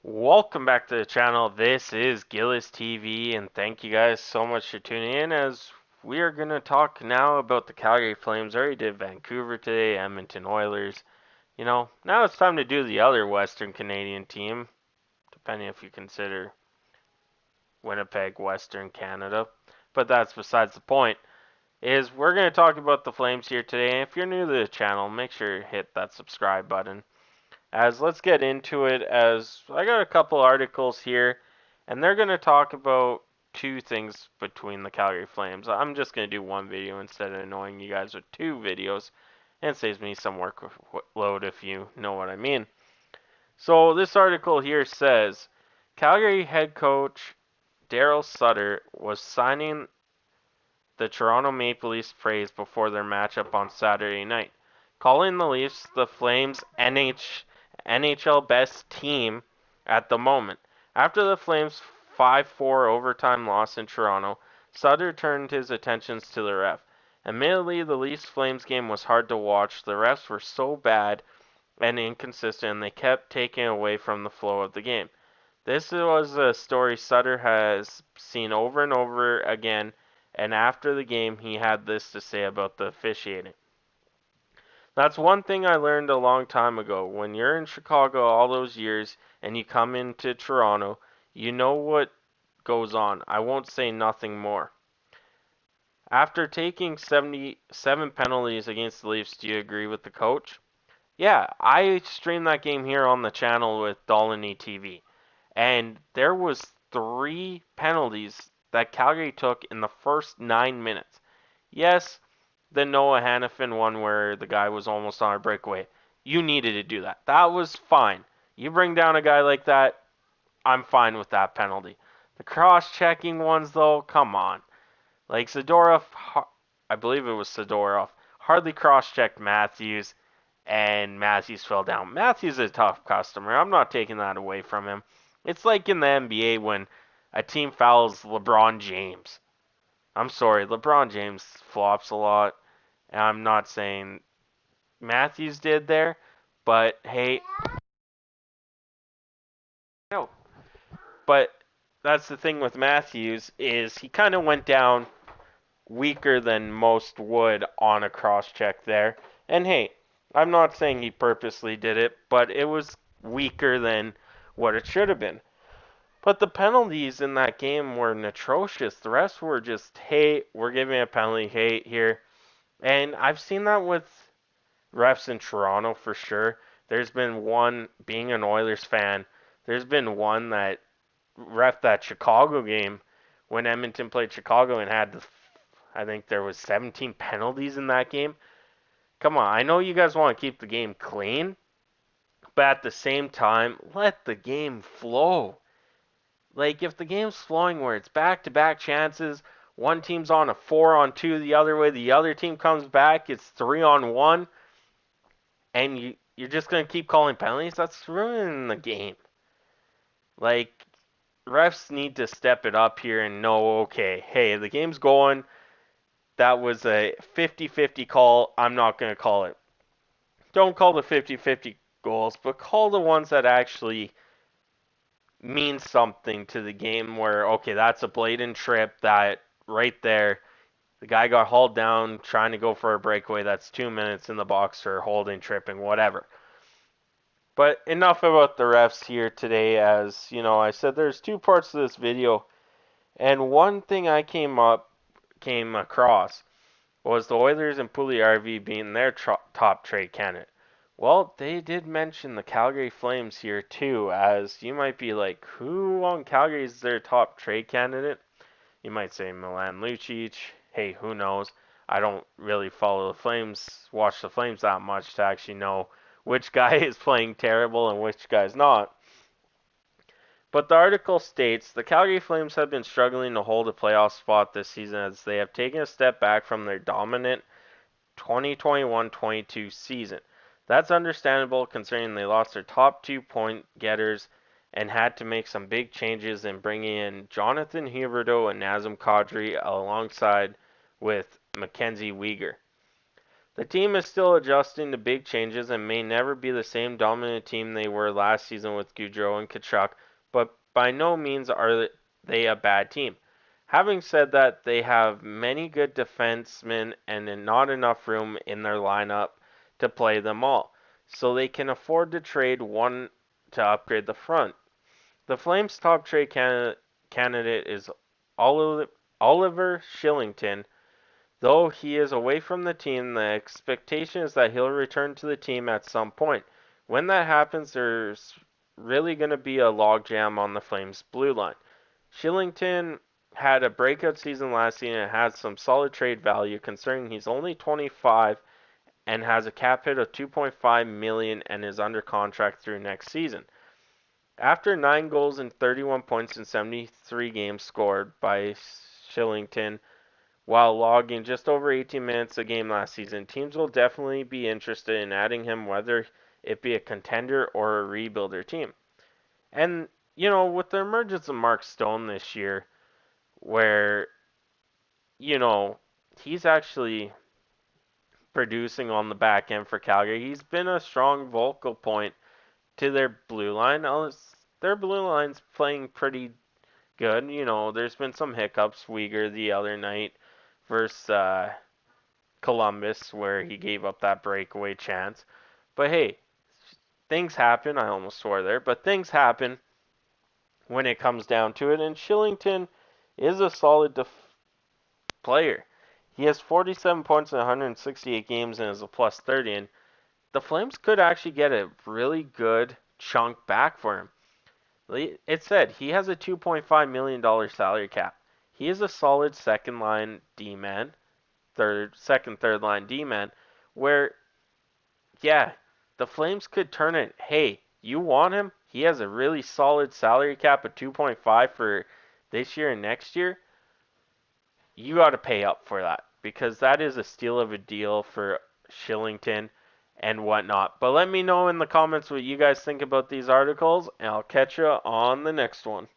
Welcome back to the channel. This is Gillis TV, and thank you guys so much for tuning in as we are going to talk now about the Calgary Flames. I already did Vancouver today, Edmonton Oilers. Now it's time to do the other Western Canadian team, depending if you consider Winnipeg Western Canada. But that's besides the point. Is we're going to talk about the Flames here today, and if you're new to the channel, make sure to hit that subscribe button. As let's get into it, as I got a couple articles here, and they're going to talk about two things between the Calgary Flames. I'm just going to do one video instead of annoying you guys with two videos, and it saves me some workload if you know what I mean. So this article here says Calgary head coach Darryl Sutter was signing the Toronto Maple Leafs praise before their matchup on Saturday night, calling the Leafs the Flames' NHL best team at the moment. After the Flames' 5-4 overtime loss in Toronto, Sutter turned his attentions to the ref. Admittedly, the Leafs Flames game was hard to watch. The refs were so bad and inconsistent, and they kept taking away from the flow of the game. This was a story Sutter has seen over and over again, and after the game, he had this to say about the officiating. That's one thing I learned a long time ago. When you're in Chicago all those years and you come into Toronto, you know what goes on. I won't say nothing more. After taking 77 penalties against the Leafs, do you agree with the coach? Yeah, I streamed that game here on the channel with Dolany TV, and there was three penalties that Calgary took in the first 9 minutes. Yes, the Noah Hannafin one where the guy was almost on a breakaway. You needed to do that. That was fine. You bring down a guy like that, I'm fine with that penalty. The cross-checking ones, though, come on. Like Zadorov, I believe it was Zadorov, hardly cross-checked Matthews, and Matthews fell down. Matthews is a tough customer. I'm not taking that away from him. It's like in the NBA when a team fouls LeBron James. I'm sorry, LeBron James flops a lot, and I'm not saying Matthews did there, but hey, no. But that's the thing with Matthews is he kind of went down weaker than most would on a cross check there. And hey, I'm not saying he purposely did it, but it was weaker than what it should have been. But the penalties in that game were atrocious. The rest were just, hey, we're giving a penalty, hey, here. And I've seen that with refs in Toronto for sure. There's been one, being an Oilers fan, there's been one that ref that Chicago game when Edmonton played Chicago and had, I think there was 17 penalties in that game. Come on, I know you guys want to keep the game clean, but at the same time, let the game flow. Like if the game's flowing where it's back-to-back chances, one team's on a 4-on-2 the other way, the other team comes back, it's 3-on-1, and you're just gonna keep calling penalties. That's ruining the game. Like refs need to step it up here and know, okay, hey, the game's going. That was a 50-50 call. I'm not gonna call it. Don't call the 50-50 goals, but call the ones that actually mean something to the game. Where okay, that's a blatant trip that right there. The guy got hauled down trying to go for a breakaway. That's 2 minutes in the box for holding, tripping, whatever. But enough about the refs here today. As you know, I said there's two parts to this video, and one thing I came across was the Oilers and Puljujärvi being their top trade candidate. Well, they did mention the Calgary Flames here too, as you might be like, who on Calgary is their top trade candidate? You might say Milan Lucic. Hey, who knows? I don't really follow the Flames, watch the Flames that much to actually know which guy is playing terrible and which guy's not. But the article states the Calgary Flames have been struggling to hold a playoff spot this season as they have taken a step back from their dominant 2021-22 season. That's understandable considering they lost their top 2 point getters and had to make some big changes in bringing in Jonathan Huberdeau and Nazem Kadri alongside with Mackenzie Weegar. The team is still adjusting to big changes and may never be the same dominant team they were last season with Gaudreau and Tkachuk, but by no means are they a bad team. Having said that, they have many good defensemen and not enough room in their lineup to play them all, so they can afford to trade one to upgrade the front. The Flames' top trade candidate is Oliver Kylington. Though he is away from the team, the expectation is that he'll return to the team at some point. When that happens, there's really going to be a logjam on the Flames' blue line. Shillington had a breakout season last season and has some solid trade value considering he's only 25 and has a cap hit of 2.5 million and is under contract through next season. After 9 goals and 31 points in 73 games scored by Shillington, while logging just over 18 minutes a game last season, teams will definitely be interested in adding him, whether it be a contender or a rebuilder team. And, with the emergence of Mark Stone this year, where, you know, he's actually producing on the back end for Calgary, he's been a strong vocal point to their blue line. Their blue line's playing pretty good. There's been some hiccups. Uyghur the other night versus Columbus, where he gave up that breakaway chance. But hey, things happen. I almost swore there, but things happen when it comes down to it. And Shillington is a solid player. He has 47 points in 168 games and is a plus 30. And the Flames could actually get a really good chunk back for him. It said he has a $2.5 million salary cap. He is a solid second line D man, third line D man, where, yeah, the Flames could turn it. Hey, you want him? He has a really solid salary cap of 2.5 for this year and next year. You got to pay up for that because that is a steal of a deal for Shillington and whatnot. But let me know in the comments what you guys think about these articles, and I'll catch you on the next one.